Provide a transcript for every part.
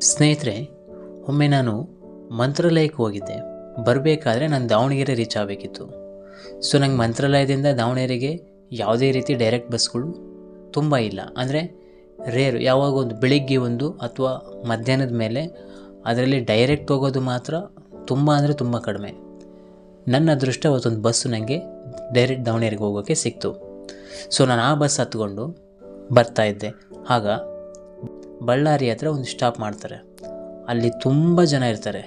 ಸ್ನೇಹಿತರೆ, ಒಮ್ಮೆ ನಾನು ಮಂತ್ರಾಲಯಕ್ಕೆ ಹೋಗಿದ್ದೆ. ಬರಬೇಕಾದ್ರೆ ನಾನು ದಾವಣಗೆರೆ ರೀಚ್ ಆಗಬೇಕಿತ್ತು. ಸೊ ನಂಗೆ ಮಂತ್ರಾಲಯದಿಂದ ದಾವಣಗೆರೆಗೆ ಯಾವುದೇ ರೀತಿ ಡೈರೆಕ್ಟ್ ಬಸ್ಗಳು ತುಂಬ ಇಲ್ಲ. ಅಂದರೆ ರೇರು, ಯಾವಾಗ ಒಂದು ಬೆಳಿಗ್ಗೆ ಒಂದು ಅಥವಾ ಮಧ್ಯಾಹ್ನದ ಮೇಲೆ ಅದರಲ್ಲಿ ಡೈರೆಕ್ಟ್ ಹೋಗೋದು ಮಾತ್ರ ತುಂಬ ಅಂದರೆ ತುಂಬ ಕಡಿಮೆ. ನನ್ನ ಅದೃಷ್ಟ ಅವತ್ತೊಂದು ಬಸ್ಸು ನನಗೆ ಡೈರೆಕ್ಟ್ ದಾವಣಗೆರೆಗೆ ಹೋಗೋಕ್ಕೆ ಸಿಕ್ತು. ಸೊ ನಾನು ಆ ಬಸ್ ಹತ್ಕೊಂಡು ಬರ್ತಾಯಿದ್ದೆ. ಆಗ ಬಳ್ಳಾರಿ ಹತ್ರ ಒಂದು ಸ್ಟಾಪ್ ಮಾಡ್ತಾರೆ. ಅಲ್ಲಿ ತುಂಬ ಜನ ಇರ್ತಾರೆ.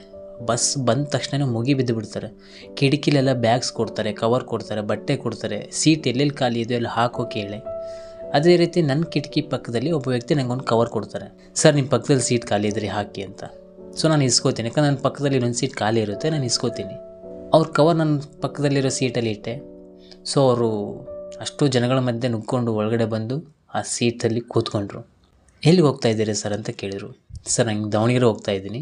ಬಸ್ ಬಂದ ತಕ್ಷಣ ಮುಗಿ ಬಿದ್ದು ಬಿಡ್ತಾರೆ. ಕಿಟಕಿಲೆಲ್ಲ ಬ್ಯಾಗ್ಸ್ ಕೊಡ್ತಾರೆ, ಕವರ್ ಕೊಡ್ತಾರೆ, ಬಟ್ಟೆ ಕೊಡ್ತಾರೆ, ಸೀಟ್ ಎಲ್ಲೆಲ್ಲಿ ಖಾಲಿ ಇದೆಯೋ ಎಲ್ಲ ಹಾಕೋಕೆ ಹೇಳಿ. ಅದೇ ರೀತಿ ನನ್ನ ಕಿಟಕಿ ಪಕ್ಕದಲ್ಲಿ ಒಬ್ಬ ವ್ಯಕ್ತಿ ನನಗೊಂದು ಕವರ್ ಕೊಡ್ತಾರೆ. ಸರ್, ನಿಮ್ಮ ಪಕ್ಕದಲ್ಲಿ ಸೀಟ್ ಖಾಲಿ ಇದ್ರಿ ಹಾಕಿ ಅಂತ. ಸೊ ನಾನು ಇಸ್ಕೋತೀನಿ, ಯಾಕಂದ್ರೆ ನನ್ನ ಪಕ್ಕದಲ್ಲಿ ಇನ್ನೊಂದು ಸೀಟ್ ಖಾಲಿ ಇರುತ್ತೆ, ನಾನು ಇಸ್ಕೋತೀನಿ. ಅವ್ರ ಕವರ್ ನನ್ನ ಪಕ್ಕದಲ್ಲಿರೋ ಸೀಟಲ್ಲಿ ಇಟ್ಟೆ. ಸೊ ಅವರು ಅಷ್ಟು ಜನಗಳ ಮಧ್ಯೆ ನುಗ್ಕೊಂಡು ಒಳಗಡೆ ಬಂದು ಆ ಸೀಟಲ್ಲಿ ಕೂತ್ಕೊಂಡ್ರು. ಎಲ್ಲಿಗೆ ಹೋಗ್ತಾ ಇದ್ದೀರಿ ಸರ್ ಅಂತ ಕೇಳಿದರು. ಸರ್, ನಂಗೆ ದಾವಣಗೆರೆ ಹೋಗ್ತಾ ಇದ್ದೀನಿ.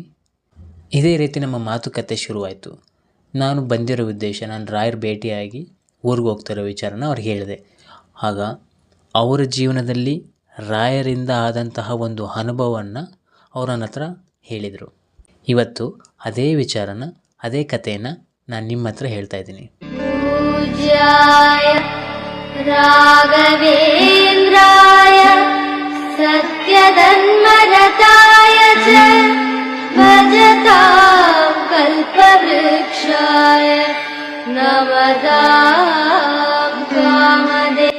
ಇದೇ ರೀತಿ ನಮ್ಮ ಮಾತುಕತೆ ಶುರುವಾಯಿತು. ನಾನು ಬಂದಿರೋ ಉದ್ದೇಶ, ನಾನು ರಾಯರ ಭೇಟಿಯಾಗಿ ಊರಿಗೆ ಹೋಗ್ತಾ ಇರೋ ವಿಚಾರನ ಅವ್ರಿಗೆ ಹೇಳಿದೆ. ಆಗ ಅವರ ಜೀವನದಲ್ಲಿ ರಾಯರಿಂದ ಆದಂತಹ ಒಂದು ಅನುಭವವನ್ನು ಅವ್ರು ನನ್ನ ಹತ್ರ ಹೇಳಿದರು. ಇವತ್ತು ಅದೇ ವಿಚಾರನ, ಅದೇ ಕಥೆಯನ್ನು ನಾನು ನಿಮ್ಮ ಹತ್ರ ಹೇಳ್ತಾ ಇದ್ದೀನಿ. ರಾಘವೇಂದ್ರಾಯ ಸತ್ಯಧನ್ಮರತಾಯ ಚ ಭಜತಾಂ ಕಲ್ಪವೃಕ್ಷಾಯ ನಮತಾಂ ಕಾಮಧೇನವೇ.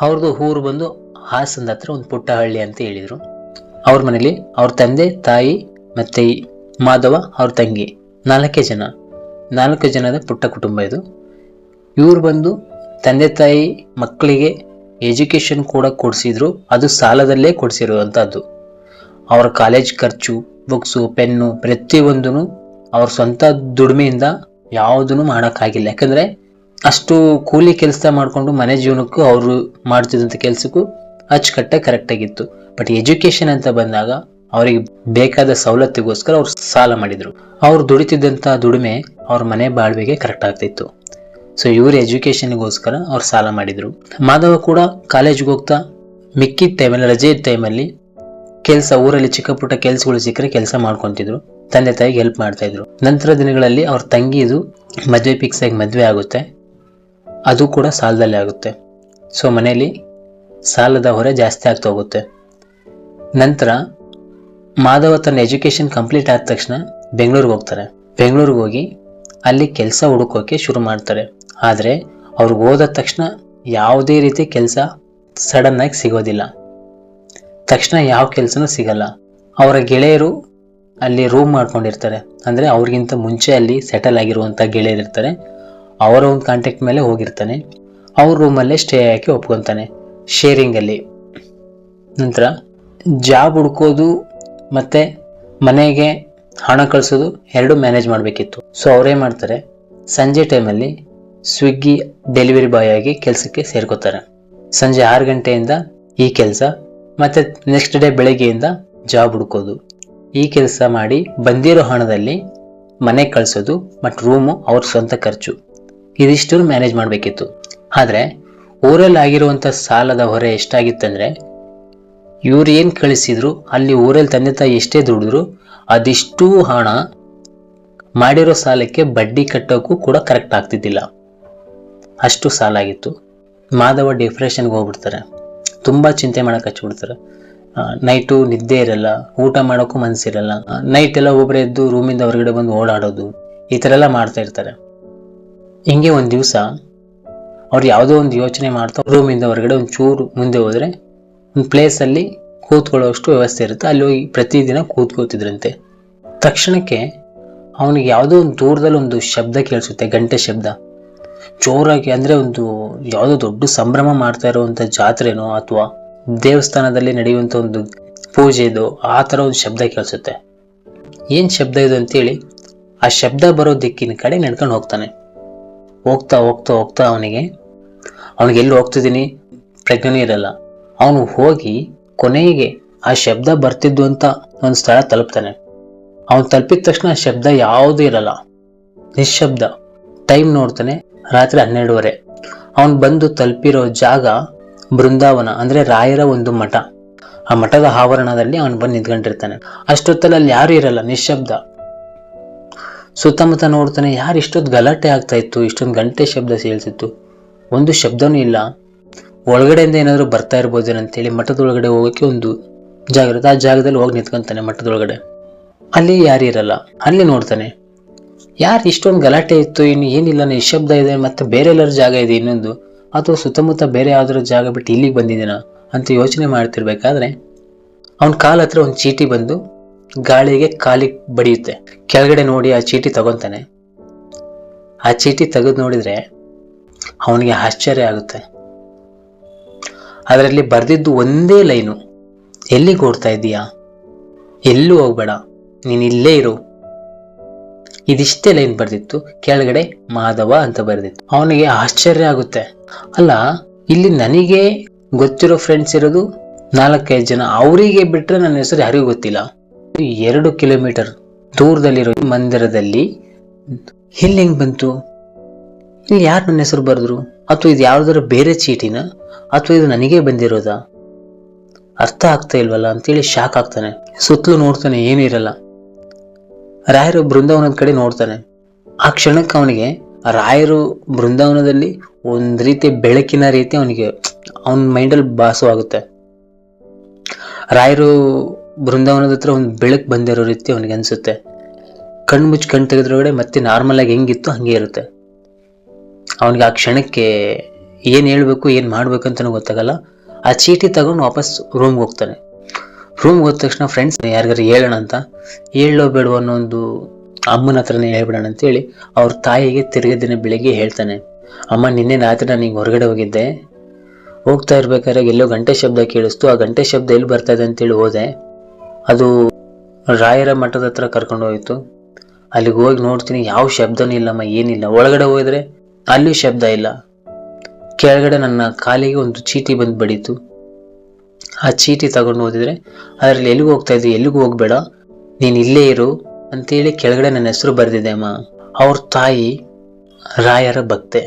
ಅವ್ರದ್ದು ಊರು ಬಂದು ಹಾಸನದ ಹತ್ರ ಒಂದು ಪುಟ್ಟ ಹಳ್ಳಿ ಅಂತ ಹೇಳಿದರು. ಅವ್ರ ಮನೇಲಿ ಅವ್ರ ತಂದೆ, ತಾಯಿ ಮತ್ತು ಮಾಧವ ಅವ್ರ ತಂಗಿ, 4 ಜನದ ಪುಟ್ಟ ಕುಟುಂಬ ಇದು. ಇವ್ರು ಬಂದು ತಂದೆ ತಾಯಿ ಮಕ್ಕಳಿಗೆ ಎಜುಕೇಷನ್ ಕೂಡ ಕೊಡಿಸಿದ್ರು. ಅದು ಸಾಲದಲ್ಲೇ ಕೊಡಿಸಿರುವಂಥದ್ದು. ಅವರ ಕಾಲೇಜ್ ಖರ್ಚು, ಬುಕ್ಸು, ಪೆನ್ನು ಪ್ರತಿಯೊಂದೂ ಅವ್ರ ಸ್ವಂತ ದುಡಿಮೆಯಿಂದ ಯಾವುದೂ ಮಾಡೋಕ್ಕಾಗಿಲ್ಲ. ಯಾಕಂದರೆ ಅಷ್ಟು ಕೂಲಿ ಕೆಲಸ ಮಾಡಿಕೊಂಡು ಮನೆ ಜೀವನಕ್ಕೂ ಅವರು ಮಾಡ್ತಿದ್ದಂಥ ಕೆಲಸಕ್ಕೂ ಅಚ್ಚುಕಟ್ಟಾಗಿ ಕರೆಕ್ಟಾಗಿತ್ತು. ಬಟ್ ಎಜುಕೇಷನ್ ಅಂತ ಬಂದಾಗ ಅವರಿಗೆ ಬೇಕಾದ ಸವಲತ್ತಿಗೋಸ್ಕರ ಅವ್ರು ಸಾಲ ಮಾಡಿದರು. ಅವ್ರು ದುಡಿತಿದ್ದಂಥ ದುಡಿಮೆ ಅವ್ರ ಮನೆ ಬಾಳ್ವೆಗೆ ಕರೆಕ್ಟ್ ಆಗ್ತಿತ್ತು. ಸೊ ಇವ್ರ ಎಜುಕೇಷನ್ಗೋಸ್ಕರ ಅವ್ರು ಸಾಲ ಮಾಡಿದರು. ಮಾಧವ ಕೂಡ ಕಾಲೇಜ್ಗೆ ಹೋಗ್ತಾ ಮಿಕ್ಕಿದ ಟೈಮಲ್ಲಿ, ರಜೆ ಟೈಮಲ್ಲಿ ಕೆಲಸ, ಊರಲ್ಲಿ ಚಿಕ್ಕ ಪುಟ್ಟ ಕೆಲಸಗಳು ಸಿಕ್ಕರೆ ಕೆಲಸ ಮಾಡ್ಕೊತಿದ್ರು. ತಂದೆ ತಾಯಿಗೆ ಹೆಲ್ಪ್ ಮಾಡ್ತಾಯಿದ್ರು. ನಂತರ ದಿನಗಳಲ್ಲಿ ಅವ್ರ ತಂಗಿದು ಮದುವೆ ಫಿಕ್ಸ್ ಆಗಿ ಮದುವೆ ಆಗುತ್ತೆ. ಅದು ಕೂಡ ಸಾಲದಲ್ಲೇ ಆಗುತ್ತೆ. ಸೊ ಮನೆಯಲ್ಲಿ ಸಾಲದ ಹೊರೆ ಜಾಸ್ತಿ ಆಗ್ತಾ ಹೋಗುತ್ತೆ. ನಂತರ ಮಾಧವ ತನ್ನ ಎಜುಕೇಷನ್ ಕಂಪ್ಲೀಟ್ ಆದ ತಕ್ಷಣ ಬೆಂಗಳೂರಿಗೆ ಹೋಗ್ತಾರೆ. ಬೆಂಗಳೂರಿಗೆ ಹೋಗಿ ಅಲ್ಲಿ ಕೆಲಸ ಹುಡುಕೋಕೆ ಶುರು ಮಾಡ್ತಾರೆ. ಆದರೆ ಅವ್ರಿಗೆ ಹೋದ ತಕ್ಷಣ ಯಾವುದೇ ರೀತಿ ಕೆಲಸ ಸಡನ್ನಾಗಿ ಸಿಗೋದಿಲ್ಲ. ತಕ್ಷಣ ಯಾವ ಕೆಲಸನೂ ಸಿಗಲ್ಲ. ಅವರ ಗೆಳೆಯರು ಅಲ್ಲಿ ರೂಮ್ ಮಾಡ್ಕೊಂಡಿರ್ತಾರೆ. ಅಂದರೆ ಅವ್ರಿಗಿಂತ ಮುಂಚೆ ಅಲ್ಲಿ ಸೆಟಲ್ ಆಗಿರುವಂಥ ಗೆಳೆಯರಿರ್ತಾರೆ. ಅವರ ಒಂದು ಕಾಂಟ್ಯಾಕ್ಟ್ ಮೇಲೆ ಹೋಗಿರ್ತಾನೆ. ಅವ್ರ ರೂಮಲ್ಲೇ ಸ್ಟೇ ಆಗಿ ಒಪ್ಕೊತಾನೆ, ಶೇರಿಂಗಲ್ಲಿ. ನಂತರ ಜಾಬ್ ಹುಡ್ಕೋದು ಮತ್ತು ಮನೆಗೆ ಹಣ ಕಳಿಸೋದು ಎರಡೂ ಮ್ಯಾನೇಜ್ ಮಾಡಬೇಕಿತ್ತು. ಸೊ ಅವರೇ ಮಾಡ್ತಾರೆ, ಸಂಜೆ ಟೈಮಲ್ಲಿ ಸ್ವಿಗ್ಗಿ ಡೆಲಿವರಿ ಬಾಯ್ ಆಗಿ ಕೆಲಸಕ್ಕೆ ಸೇರ್ಕೋತಾರೆ. ಸಂಜೆ 6 ಗಂಟೆಯಿಂದ ಈ ಕೆಲಸ, ಮತ್ತು ನೆಕ್ಸ್ಟ್ ಡೇ ಬೆಳಗ್ಗೆಯಿಂದ ಜಾಬ್ ಹುಡ್ಕೋದು. ಈ ಕೆಲಸ ಮಾಡಿ ಬಂದಿರೋ ಹಣದಲ್ಲಿ ಮನೆಗೆ ಕಳಿಸೋದು ಮತ್ತು ರೂಮು ಅವ್ರ ಸ್ವಂತ ಖರ್ಚು, ಇದಿಷ್ಟು ಮ್ಯಾನೇಜ್ ಮಾಡಬೇಕಿತ್ತು. ಆದರೆ ಊರಲ್ಲಿ ಆಗಿರುವಂಥ ಸಾಲದ ಹೊರೆ ಎಷ್ಟಾಗಿತ್ತಂದರೆ, ಇವ್ರು ಏನು ಕಳಿಸಿದ್ರು ಅಲ್ಲಿ ಊರಲ್ಲಿ ತಂದೆ ತಾಯಿ ಎಷ್ಟೇ ದುಡಿದ್ರು ಅದಿಷ್ಟು ಹಣ ಮಾಡಿರೋ ಸಾಲಕ್ಕೆ ಬಡ್ಡಿ ಕಟ್ಟೋಕ್ಕೂ ಕೂಡ ಕರೆಕ್ಟ್ ಆಗ್ತಿದ್ದಿಲ್ಲ. ಅಷ್ಟು ಸಾಲ ಆಗಿತ್ತು. ಮಾಧವ ಡಿಪ್ರೆಷನ್ಗೆ ಹೋಗ್ಬಿಡ್ತಾರೆ. ತುಂಬ ಚಿಂತೆ ಮಾಡೋಕೆ ಹಚ್ಬಿಡ್ತಾರೆ. ನೈಟು ನಿದ್ದೆ ಇರಲ್ಲ, ಊಟ ಮಾಡೋಕ್ಕೂ ಮನಸ್ಸಿರಲ್ಲ. ನೈಟ್ ಎಲ್ಲ ಒಬ್ಬರೇ ಎದ್ದು ರೂಮಿಂದ ಹೊರಗಡೆ ಬಂದು ಓಡಾಡೋದು, ಈ ಥರ ಎಲ್ಲ ಮಾಡ್ತಾ ಇರ್ತಾರೆ. ಹಿಂಗೆ ಒಂದು ದಿವಸ ಅವ್ರು ಯಾವುದೋ ಒಂದು ಯೋಚನೆ ಮಾಡ್ತಾ ರೂಮಿಂದ ಹೊರಗಡೆ ಒಂದು ಚೂರು ಮುಂದೆ ಹೋದರೆ ಒಂದು ಪ್ಲೇಸಲ್ಲಿ ಕೂತ್ಕೊಳ್ಳೋಷ್ಟು ವ್ಯವಸ್ಥೆ ಇರುತ್ತೆ. ಅಲ್ಲಿ ಹೋಗಿ ಪ್ರತಿದಿನ ಕೂತ್ಕೋತಿದ್ರಂತೆ. ತಕ್ಷಣಕ್ಕೆ ಅವನಿಗೆ ಯಾವುದೋ ಒಂದು ದೂರದಲ್ಲಿ ಒಂದು ಶಬ್ದ ಕೇಳಿಸುತ್ತೆ, ಗಂಟೆ ಶಬ್ದ ಜೋರಾಗಿ. ಅಂದರೆ ಒಂದು ಯಾವುದೋ ದೊಡ್ಡ ಸಂಭ್ರಮ ಮಾಡ್ತಾ ಇರುವಂಥ ಜಾತ್ರೆನೋ ಅಥವಾ ದೇವಸ್ಥಾನದಲ್ಲಿ ನಡೆಯುವಂಥ ಒಂದು ಪೂಜೆದು ಆ ಥರ ಒಂದು ಶಬ್ದ ಕೇಳಿಸುತ್ತೆ. ಏನು ಶಬ್ದ ಇದು ಅಂತೇಳಿ ಆ ಶಬ್ದ ಬರೋ ದಿಕ್ಕಿನ ಕಡೆ ನಡ್ಕೊಂಡು ಹೋಗ್ತಾನೆ. ಹೋಗ್ತಾ ಹೋಗ್ತಾ ಹೋಗ್ತಾ ಅವನಿಗೆ ಎಲ್ಲಿ ಹೋಗ್ತಿದ್ದೀನಿ ಪ್ರಜ್ಞೆನೂ ಇರಲ್ಲ. ಅವನು ಹೋಗಿ ಕೊನೆಗೆ ಆ ಶಬ್ದ ಬರ್ತಿದ್ದು ಅಂತ ಒಂದು ಸ್ಥಳ ತಲುಪ್ತಾನೆ. ಅವನು ತಲುಪಿದ ತಕ್ಷಣ ಆ ಶಬ್ದ ಯಾವುದೂ ಇರಲ್ಲ, ನಿಶ್ಶಬ್ದ. ಟೈಮ್ ನೋಡ್ತಾನೆ, ರಾತ್ರಿ 12:30. ಅವನು ಬಂದು ತಲುಪಿರೋ ಜಾಗ ಬೃಂದಾವನ, ಅಂದರೆ ರಾಯರ ಒಂದು ಮಠ. ಆ ಮಠದ ಆವರಣದಲ್ಲಿ ಅವನು ಬಂದು ನಿಂತ್ಕೊಂಡಿರ್ತಾನೆ. ಅಷ್ಟೊತ್ತಲ್ಲಿ ಅಲ್ಲಿ ಯಾರು ಇರಲ್ಲ, ನಿಶ್ಶಬ್ದ. ಸುತ್ತಮುತ್ತ ನೋಡ್ತಾನೆ, ಯಾರು ಇಷ್ಟೊತ್ತು ಗಲಾಟೆ ಆಗ್ತಾ ಇತ್ತು, ಇಷ್ಟೊಂದು ಗಂಟೆ ಶಬ್ದ ಕೇಳ್ತಿತ್ತು, ಒಂದು ಶಬ್ದನೂ ಇಲ್ಲ. ಒಳಗಡೆಯಿಂದ ಏನಾದ್ರು ಬರ್ತಾ ಇರ್ಬೋದೇನಂತೇಳಿ ಮಠದೊಳಗಡೆ ಹೋಗೋಕೆ ಒಂದು ಜಾಗ ಇರುತ್ತೆ, ಆ ಜಾಗದಲ್ಲಿ ಹೋಗಿ ನಿಂತ್ಕೊಂತಾನೆ ಮಠದೊಳಗಡೆ. ಅಲ್ಲಿ ಯಾರು ಇರಲ್ಲ. ಅಲ್ಲಿ ನೋಡ್ತಾನೆ, ಯಾರು ಇಷ್ಟೊಂದು ಗಲಾಟೆ ಇತ್ತು, ಇನ್ನು ಏನಿಲ್ಲ, ನಿಶ್ಶಬ್ದ ಇದೆ, ಮತ್ತೆ ಬೇರೆ ಎಲ್ಲರ ಜಾಗ ಇದೆ ಇನ್ನೊಂದು, ಅಥವಾ ಸುತ್ತಮುತ್ತ ಬೇರೆ ಯಾವ್ದಾರ ಜಾಗ ಬಿಟ್ಟು ಇಲ್ಲಿಗೆ ಬಂದಿದ್ದೀನ ಅಂತ ಯೋಚನೆ ಮಾಡ್ತಿರ್ಬೇಕಾದ್ರೆ ಅವನ ಕಾಲ ಹತ್ರ ಒಂದು ಚೀಟಿ ಬಂದು ಗಾಳಿಗೆ ಕಾಲಿಗೆ ಬಡಿಯುತ್ತೆ. ಕೆಳಗಡೆ ನೋಡಿ ಆ ಚೀಟಿ ತಗೊಂತಾನೆ. ಆ ಚೀಟಿ ತೆಗೆದು ನೋಡಿದ್ರೆ ಅವನಿಗೆ ಆಶ್ಚರ್ಯ ಆಗುತ್ತೆ. ಅದರಲ್ಲಿ ಬರ್ದಿದ್ದು ಒಂದೇ ಲೈನು, ಎಲ್ಲಿಗೆ ಓಡ್ತಾ ಇದ್ದೀಯಾ, ಎಲ್ಲೂ ಹೋಗ್ಬೇಡ, ನೀನ್ ಇಲ್ಲೇ ಇರು. ಇದಿಷ್ಟೇ ಲೈನ್ ಬರ್ದಿತ್ತು. ಕೆಳಗಡೆ ಮಾಧವ ಅಂತ ಬರ್ದಿತ್ತು. ಅವನಿಗೆ ಆಶ್ಚರ್ಯ ಆಗುತ್ತೆ. ಅಲ್ಲ, ಇಲ್ಲಿ ನನಗೆ ಗೊತ್ತಿರೋ ಫ್ರೆಂಡ್ಸ್ ಇರೋದು 4-5 ಜನ, ಅವರಿಗೆ ಬಿಟ್ರೆ ನನ್ನ ಹೆಸರು ಯಾರಿಗೂ ಗೊತ್ತಿಲ್ಲ. 2 ಕಿಲೋಮೀಟರ್ ದೂರದಲ್ಲಿರೋ ಮಂದಿರದಲ್ಲಿ ಇಲ್ಲಿ ಹೆಂಗ್ ಬಂತು, ಇಲ್ಲಿ ಯಾರು ನನ್ನ ಹೆಸರು ಬರೆದ್ರು, ಅಥವಾ ಇದು ಯಾವ್ದಾರ ಬೇರೆ ಚೀಟಿನ, ಅಥವಾ ಇದು ನನಗೇ ಬಂದಿರೋದಾ, ಅರ್ಥ ಆಗ್ತಾ ಇಲ್ವಲ್ಲ ಅಂತೇಳಿ ಶಾಕ್ ಆಗ್ತಾನೆ. ಸುತ್ತಲೂ ನೋಡ್ತಾನೆ, ಏನೂ ಇರಲ್ಲ. ರಾಯರು ಬೃಂದಾವನದ ಕಡೆ ನೋಡ್ತಾನೆ. ಆ ಕ್ಷಣಕ್ಕೆ ಅವನಿಗೆ ರಾಯರು ಬೃಂದಾವನದಲ್ಲಿ ಒಂದ್ ರೀತಿ ಬೆಳಕಿನ ರೀತಿ ಅವನಿಗೆ ಅವನ ಮೈಂಡಲ್ಲಿ ಭಾಸವಾಗುತ್ತೆ. ರಾಯರು ಬೃಂದಾವನದ ಹತ್ರ ಒಂದು ಬೆಳಕು ಬಂದಿರೋ ರೀತಿ ಅವನಿಗೆ ಅನ್ಸುತ್ತೆ. ಕಣ್ಣು ಮುಚ್ಚಿ ಕಣ್ ತೆಗೆದ್ರೊಳಗಡೆ ಮತ್ತೆ ನಾರ್ಮಲ್ ಆಗಿ ಹೆಂಗಿತ್ತು ಹಂಗೆ ಇರುತ್ತೆ. ಅವನಿಗೆ ಆ ಕ್ಷಣಕ್ಕೆ ಏನ್ ಹೇಳ್ಬೇಕು ಏನ್ ಮಾಡ್ಬೇಕಂತ ಗೊತ್ತಾಗಲ್ಲ. ಆ ಚೀಟಿ ತಗೊಂಡು ವಾಪಸ್ ರೂಮ್ಗೆ ಹೋಗ್ತಾನೆ. ರೂಮ್ಗೆ ಹೋದ ತಕ್ಷಣ ಫ್ರೆಂಡ್ಸ್ ಯಾರಿಗಾರು ಹೇಳೋಣ ಅಂತ, ಹೇಳೋ ಬೇಡ ಅನ್ನೋ ಒಂದು ಅಮ್ಮನ ಹತ್ರನೇ ಹೇಳ್ಬಿಡೋಣ ಅಂತೇಳಿ ಅವ್ರ ತಾಯಿಗೆ ತಿರ್ಗಾ ದಿನ ಬೆಳಿಗ್ಗೆ ಹೇಳ್ತಾನೆ. ಅಮ್ಮ, ನಿನ್ನೆ ರಾತ್ರಿ ನಾನು ಹಿಂಗೆ ಹೊರಗಡೆ ಹೋಗಿದ್ದೆ, ಹೋಗ್ತಾ ಇರ್ಬೇಕಾದ್ರೆ ಎಲ್ಲೋ ಗಂಟೆ ಶಬ್ದ ಕೇಳಿಸ್ತು. ಆ ಗಂಟೆ ಶಬ್ದ ಎಲ್ಲಿ ಬರ್ತಾ ಇದೆ ಅಂತೇಳಿ ಹೋದೆ, ಅದು ರಾಯರ ಮಠದ ಹತ್ರ ಕರ್ಕೊಂಡು ಹೋಯ್ತು. ಅಲ್ಲಿಗೆ ಹೋಗಿ ನೋಡ್ತೀನಿ, ಯಾವ ಶಬ್ದನೂ ಇಲ್ಲಮ್ಮ, ಏನಿಲ್ಲ. ಒಳಗಡೆ ಹೋಗಿದ್ರೆ ಅಲ್ಲೂ ಶಬ್ದ ಇಲ್ಲ. ಕೆಳಗಡೆ ನನ್ನ ಕಾಲಿಗೆ ಒಂದು ಚೀಟಿ ಬಂದು ಬಡೀತು. ಆ ಚೀಟಿ ತಗೊಂಡು ಓದಿದ್ರೆ ಅದರಲ್ಲಿ ಎಲ್ಲಿಗೆ ಹೋಗ್ತಾ ಇದ್ದೆ, ಎಲ್ಲಿಗೂ ಹೋಗ್ಬೇಡ, ನೀನ್ ಇಲ್ಲೇ ಇರು ಅಂತೇಳಿ ಕೆಳಗಡೆ ನನ್ನ ಹೆಸರು ಬರ್ದಿದೆ ಅಮ್ಮ. ಅವ್ರ ತಾಯಿ ರಾಯರ ಭಕ್ತೆ.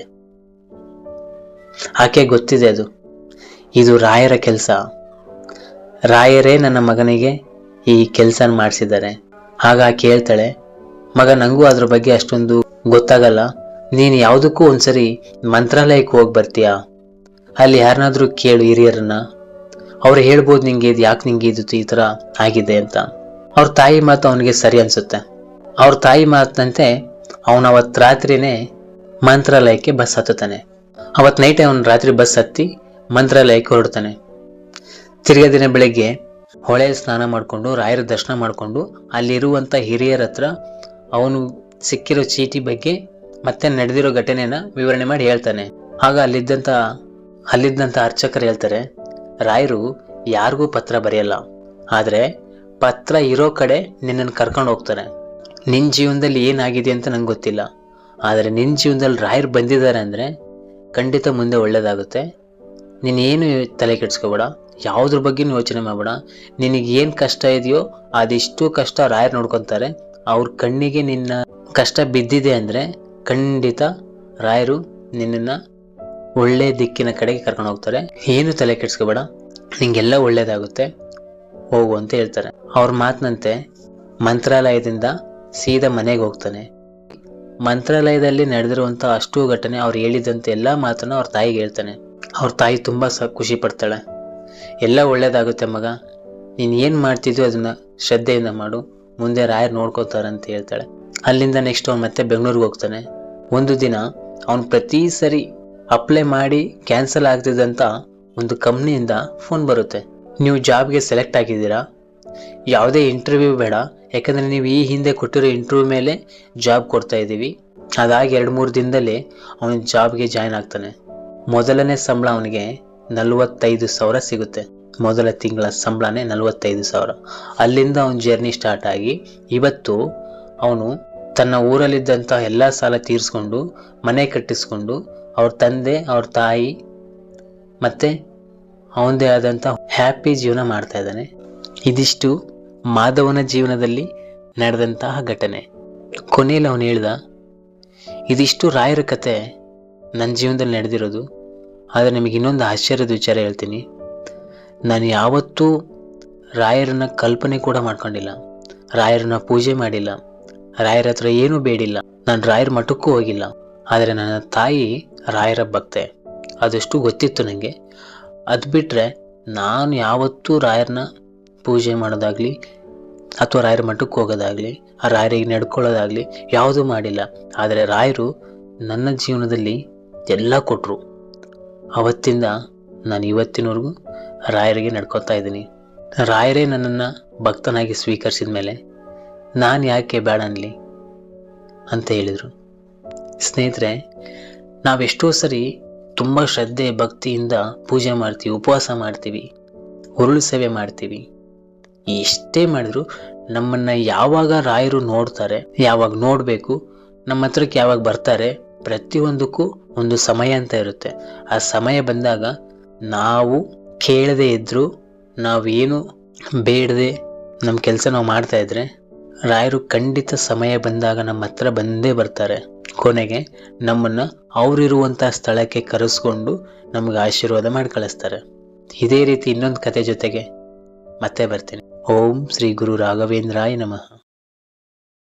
ಆಕೆ ಗೊತ್ತಿದೆ ಇದು ರಾಯರ ಕೆಲಸ, ರಾಯರೇ ನನ್ನ ಮಗನಿಗೆ ಈ ಕೆಲಸ ಮಾಡಿಸಿದ್ದಾರೆ. ಆಗ ಆಕೆ ಹೇಳ್ತಾಳೆ, ಮಗ, ನಂಗೂ ಅದ್ರ ಬಗ್ಗೆ ಅಷ್ಟೊಂದು ಗೊತ್ತಾಗಲ್ಲ, ನೀನು ಯಾವುದಕ್ಕೂ ಒಂದ್ಸರಿ ಮಂತ್ರಾಲಯಕ್ಕೆ ಹೋಗಿ ಬರ್ತೀಯಾ, ಅಲ್ಲಿ ಯಾರನ್ನಾದ್ರೂ ಕೇಳು ಹಿರಿಯರನ್ನ, ಅವ್ರು ಹೇಳ್ಬೋದು ನಿಂಗೆ ಇದು ಯಾಕೆ ನಿಂಗೆ ಇದು ಈ ತರ ಆಗಿದೆ ಅಂತ. ಅವ್ರ ತಾಯಿ ಮಾತು ಅವನಿಗೆ ಸರಿ ಅನ್ಸುತ್ತೆ. ಅವ್ರ ತಾಯಿ ಮಾತಂತೆ ಅವನು ಅವತ್ ರಾತ್ರಿನೇ ಮಂತ್ರಾಲಯಕ್ಕೆ ಬಸ್ ಹತ್ತಾನೆ. ಅವತ್ ನೈಟೇ ಅವನು ರಾತ್ರಿ ಬಸ್ ಹತ್ತಿ ಮಂತ್ರಾಲಯಕ್ಕೆ ಹೊರಡ್ತಾನೆ. ತಿರ್ಗಾ ದಿನ ಬೆಳಗ್ಗೆ ಹೊಳೆಯಲ್ಲಿ ಸ್ನಾನ ಮಾಡ್ಕೊಂಡು ರಾಯರ ದರ್ಶನ ಮಾಡ್ಕೊಂಡು ಅಲ್ಲಿರುವಂತ ಹಿರಿಯರ ಹತ್ರ ಅವನು ಸಿಕ್ಕಿರೋ ಚೀಟಿ ಬಗ್ಗೆ ಮತ್ತೆ ನಡೆದಿರೋ ಘಟನೆನ ವಿವರಣೆ ಮಾಡಿ ಹೇಳ್ತಾನೆ. ಆಗ ಅಲ್ಲಿದ್ದಂತ ಅರ್ಚಕರು ಹೇಳ್ತಾರೆ, ರಾಯರು ಯಾರಿಗೂ ಪತ್ರ ಬರೆಯಲ್ಲ, ಆದ್ರೆ ಪತ್ರ ಇರೋ ಕಡೆ ನಿನ್ನನ್ನು ಕರ್ಕೊಂಡು ಹೋಗ್ತಾರೆ. ನಿನ್ ಜೀವನದಲ್ಲಿ ಏನಾಗಿದೆ ಅಂತ ನಂಗೆ ಗೊತ್ತಿಲ್ಲ, ಆದ್ರೆ ನಿನ್ ಜೀವನದಲ್ಲಿ ರಾಯರು ಬಂದಿದ್ದಾರೆ ಅಂದ್ರೆ ಖಂಡಿತ ಮುಂದೆ ಒಳ್ಳೇದಾಗುತ್ತೆ. ನೀನ್ ಏನು ತಲೆ ಕೆಡ್ಸ್ಕೋಬೇಡ, ಯಾವುದ್ರ ಬಗ್ಗೆ ಯೋಚನೆ ಮಾಡಬೇಡ. ನಿನಗೆ ಏನ್ ಕಷ್ಟ ಇದೆಯೋ ಅದಿಷ್ಟು ಕಷ್ಟ ರಾಯರು ನೋಡ್ಕೊಂತಾರೆ. ಅವ್ರ ಕಣ್ಣಿಗೆ ನಿನ್ನ ಕಷ್ಟ ಬಿದ್ದಿದೆ ಅಂದ್ರೆ ಖಂಡಿತ ರಾಯರು ನಿನ್ನನ್ನ ಒಳ್ಳೆ ದಿಕ್ಕಿನ ಕಡೆಗೆ ಕರ್ಕೊಂಡು ಹೋಗ್ತಾರೆ. ಏನು ತಲೆ ಕೆಡ್ಸ್ಕೋಬೇಡ, ನಿಂಗೆಲ್ಲ ಒಳ್ಳೇದಾಗುತ್ತೆ, ಹೋಗು ಅಂತ ಹೇಳ್ತಾರೆ. ಅವ್ರ ಮಾತಿನಂತೆ ಮಂತ್ರಾಲಯದಿಂದ ಸೀದಾ ಮನೆಗೆ ಹೋಗ್ತಾನೆ. ಮಂತ್ರಾಲಯದಲ್ಲಿ ನಡೆದಿರುವಂತ ಅಷ್ಟು ಘಟನೆ ಅವ್ರು ಹೇಳಿದಂತೆ ಎಲ್ಲಾ ಮಾತನ್ನ ಅವ್ರ ತಾಯಿಗೆ ಹೇಳ್ತಾನೆ. ಅವ್ರ ತಾಯಿ ತುಂಬಾ ಖುಷಿ ಪಡ್ತಾಳೆ. ಎಲ್ಲ ಒಳ್ಳೇದಾಗುತ್ತೆ ಮಗ, ನೀನ್ ಏನ್ ಮಾಡ್ತಿದ್ಯೋ ಅದನ್ನ ಶ್ರದ್ಧೆಯಿಂದ ಮಾಡು, ಮುಂದೆ ರಾಯರ್ ನೋಡ್ಕೋತಾರಂತ ಹೇಳ್ತಾಳೆ. ಅಲ್ಲಿಂದ ನೆಕ್ಸ್ಟ್ ಅವ್ನು ಮತ್ತೆ ಬೆಂಗಳೂರಿಗೆ ಹೋಗ್ತಾನೆ. ಒಂದು ದಿನ ಅವ್ನು ಪ್ರತಿ ಸರಿ ಅಪ್ಲೈ ಮಾಡಿ ಕ್ಯಾನ್ಸಲ್ ಆಗ್ತಿದ್ದಂತ ಒಂದು ಕಂಪ್ನಿಯಿಂದ ಫೋನ್ ಬರುತ್ತೆ. ನೀವು ಜಾಬ್ಗೆ ಸೆಲೆಕ್ಟ್ ಆಗಿದ್ದೀರಾ, ಯಾವುದೇ ಇಂಟರ್ವ್ಯೂ ಬೇಡ, ಯಾಕಂದ್ರೆ ನೀವು ಈ ಹಿಂದೆ ಕೊಟ್ಟಿರೋ ಇಂಟರ್ವ್ಯೂ ಮೇಲೆ ಜಾಬ್ ಕೊಡ್ತಾ ಇದ್ದೀವಿ. ಅದಾಗಿ 2-3 ದಿನದಲ್ಲಿ ಅವನು ಜಾಬ್ಗೆ ಜಾಯ್ನ್ ಆಗ್ತಾನೆ. ಮೊದಲನೇ ಸಂಬಳ ಅವನಿಗೆ 45,000 ಸಿಗುತ್ತೆ. ಮೊದಲ ತಿಂಗಳ ಸಂಬಳನೇ 45,000. ಅಲ್ಲಿಂದ ಅವನ ಜರ್ನಿ ಸ್ಟಾರ್ಟ್ ಆಗಿ ಇವತ್ತು ಅವನು ತನ್ನ ಊರಲ್ಲಿದ್ದಂಥ ಎಲ್ಲ ಸಾಲ ತೀರಿಸ್ಕೊಂಡು ಮನೆ ಕಟ್ಟಿಸ್ಕೊಂಡು ಅವ್ರ ತಂದೆ, ಅವ್ರ ತಾಯಿ ಮತ್ತೆ ಅವನದೇ ಆದಂಥ ಹ್ಯಾಪಿ ಜೀವನ ಮಾಡ್ತಾ ಇದ್ದಾನೆ. ಇದಿಷ್ಟು ಮಾಧವನ ಜೀವನದಲ್ಲಿ ನಡೆದಂತಹ ಘಟನೆ. ಕೊನೆಯಲ್ಲಿ ಅವನು ಹೇಳ್ದ, ಇದಿಷ್ಟು ರಾಯರ ಕತೆ ನನ್ನ ಜೀವನದಲ್ಲಿ ನಡೆದಿರೋದು. ಆದರೆ ನಿಮಗೆ ಇನ್ನೊಂದು ಆಶ್ಚರ್ಯದ ವಿಚಾರ ಹೇಳ್ತೀನಿ. ನಾನು ಯಾವತ್ತೂ ರಾಯರನ್ನ ಕಲ್ಪನೆ ಕೂಡ ಮಾಡ್ಕೊಂಡಿಲ್ಲ, ರಾಯರನ್ನ ಪೂಜೆ ಮಾಡಿಲ್ಲ, ರಾಯರ ಹತ್ರ ಏನೂ ಬೇಡಿಲ್ಲ, ನಾನು ರಾಯರ ಮಠಕ್ಕೂ ಹೋಗಿಲ್ಲ. ಆದರೆ ನನ್ನ ತಾಯಿ ರಾಯರ ಭಕ್ತೆ, ಅದಷ್ಟು ಗೊತ್ತಿತ್ತು ನನಗೆ. ಅದು ಬಿಟ್ಟರೆ ನಾನು ಯಾವತ್ತೂ ರಾಯರನ್ನ ಪೂಜೆ ಮಾಡೋದಾಗಲಿ ಅಥವಾ ರಾಯರ ಮಠಕ್ಕೆ ಹೋಗೋದಾಗಲಿ ಆ ರಾಯರಿಗೆ ನಡ್ಕೊಳ್ಳೋದಾಗಲಿ ಯಾವುದೂ ಮಾಡಿಲ್ಲ. ಆದರೆ ರಾಯರು ನನ್ನ ಜೀವನದಲ್ಲಿ ಎಲ್ಲ ಕೊಟ್ಟರು. ಅವತ್ತಿಂದ ನಾನು ಇವತ್ತಿನವರೆಗೂ ರಾಯರಿಗೆ ನಡ್ಕೊತಾ ಇದ್ದೀನಿ. ರಾಯರೇ ನನ್ನನ್ನು ಭಕ್ತನಾಗಿ ಸ್ವೀಕರಿಸಿದ ಮೇಲೆ ನಾನು ಯಾಕೆ ಬೇಡ ಅನ್ನಲಿ ಅಂತ ಹೇಳಿದರು. ಸ್ನೇಹಿತರೆ, ನಾವೆಷ್ಟೋ ಸರಿ ತುಂಬ ಶ್ರದ್ಧೆ ಭಕ್ತಿಯಿಂದ ಪೂಜೆ ಮಾಡ್ತೀವಿ, ಉಪವಾಸ ಮಾಡ್ತೀವಿ, ಉರುಳು ಸೇವೆ ಮಾಡ್ತೀವಿ. ಎಷ್ಟೇ ಮಾಡಿದ್ರು ನಮ್ಮನ್ನು ಯಾವಾಗ ರಾಯರು ನೋಡ್ತಾರೆ, ಯಾವಾಗ ನೋಡಬೇಕು, ನಮ್ಮ ಹತ್ರಕ್ಕೆ ಯಾವಾಗ ಬರ್ತಾರೆ, ಪ್ರತಿಯೊಂದಕ್ಕೂ ಒಂದು ಸಮಯ ಅಂತ ಇರುತ್ತೆ. ಆ ಸಮಯ ಬಂದಾಗ ನಾವು ಕೇಳದೆ ಇದ್ದರೂ, ನಾವೇನು ಬೇಡದೆ ನಮ್ಮ ಕೆಲಸ ನಾವು ಮಾಡ್ತಾ ಇದ್ರೆ ರಾಯರು ಖಂಡಿತ ಸಮಯ ಬಂದಾಗ ನಮ್ಮ ಹತ್ರ ಬಂದೇ ಬರ್ತಾರೆ. ಕೊನೆಗೆ ನಮ್ಮನ್ನು ಅವರಿರುವಂಥ ಸ್ಥಳಕ್ಕೆ ಕರೆಸ್ಕೊಂಡು ನಮಗೆ ಆಶೀರ್ವಾದ ಮಾಡಿ ಕಳಿಸ್ತಾರೆ. ಇದೇ ರೀತಿ ಇನ್ನೊಂದು ಕತೆ ಜೊತೆಗೆ ಮತ್ತೆ ಬರ್ತೀನಿ. ಓಂ ಶ್ರೀ ಗುರು ರಾಘವೇಂದ್ರಾಯ ನಮಃ.